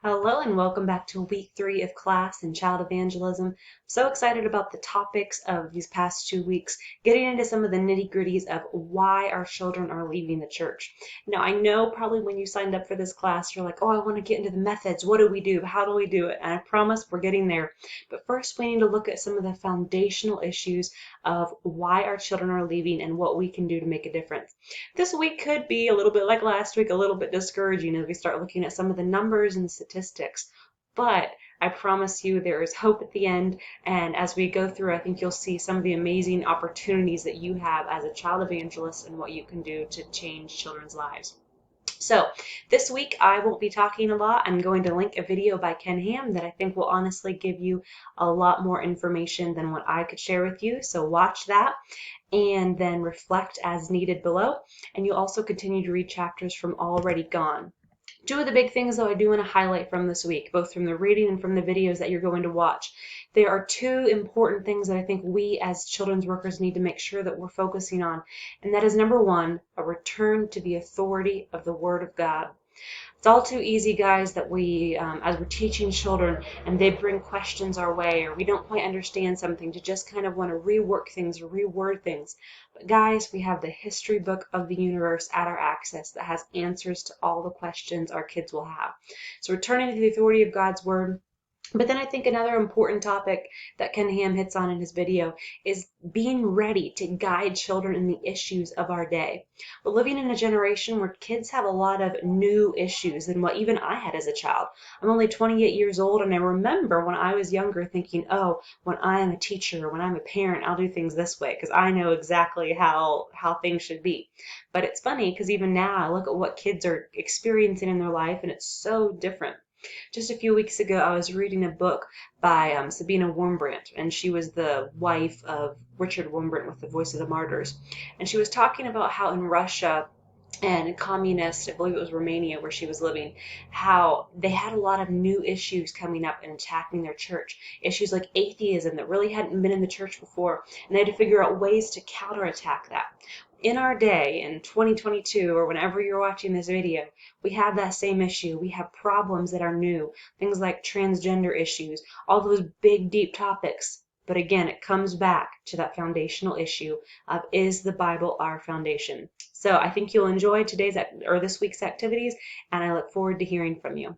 Hello and welcome back to week 3 of class in child evangelism. I'm so excited about the topics of these past 2 weeks, getting into some of the nitty-gritties of why our children are leaving the church. Now, I know probably when you signed up for this class, you're like, oh, I want to get into the methods. What do we do? How do we do it? And I promise we're getting there. But first, we need to look at some of the foundational issues of why our children are leaving and what we can do to make a difference. This week could be a little bit like last week, a little bit discouraging as we start looking at some of the numbers and statistics. But I promise you there is hope at the end. And as we go through, I think you'll see some of the amazing opportunities that you have as a child evangelist and what you can do to change children's lives. So this week I won't be talking a lot. I'm going to link a video by Ken Ham that I think will honestly give you a lot more information than what I could share with you. So watch that and then reflect as needed below. And you'll also continue to read chapters from Already Gone. Two of the big things, though, I do want to highlight from this week, both from the reading and from the videos that you're going to watch. There are two important things that I think we as children's workers need to make sure that we're focusing on. And that is number one, a return to the authority of the Word of God. It's all too easy, guys, that we, as we're teaching children and they bring questions our way or we don't quite understand something, to just kind of want to rework things or reword things. But guys, we have the history book of the universe at our access that has answers to all the questions our kids will have. So returning to the authority of God's Word. But then I think another important topic that Ken Ham hits on in his video is being ready to guide children in the issues of our day. We're living in a generation where kids have a lot of new issues than what even I had as a child. I'm only 28 years old, and I remember when I was younger thinking, oh, when I am a teacher, when I'm a parent, I'll do things this way because I know exactly how things should be. But it's funny because even now I look at what kids are experiencing in their life, and it's so different. Just a few weeks ago, I was reading a book by Sabina Wurmbrand, and she was the wife of Richard Wurmbrand with the Voice of the Martyrs. And she was talking about how in Russia and communist, I believe it was Romania where she was living, how they had a lot of new issues coming up and attacking their church. Issues like atheism that really hadn't been in the church before, and they had to figure out ways to counterattack that. In our day, in 2022, or whenever you're watching this video, we have that same issue. We have problems that are new, things like transgender issues, all those big, deep topics. But again, it comes back to that foundational issue of, is the Bible our foundation? So I think you'll enjoy this week's activities, and I look forward to hearing from you.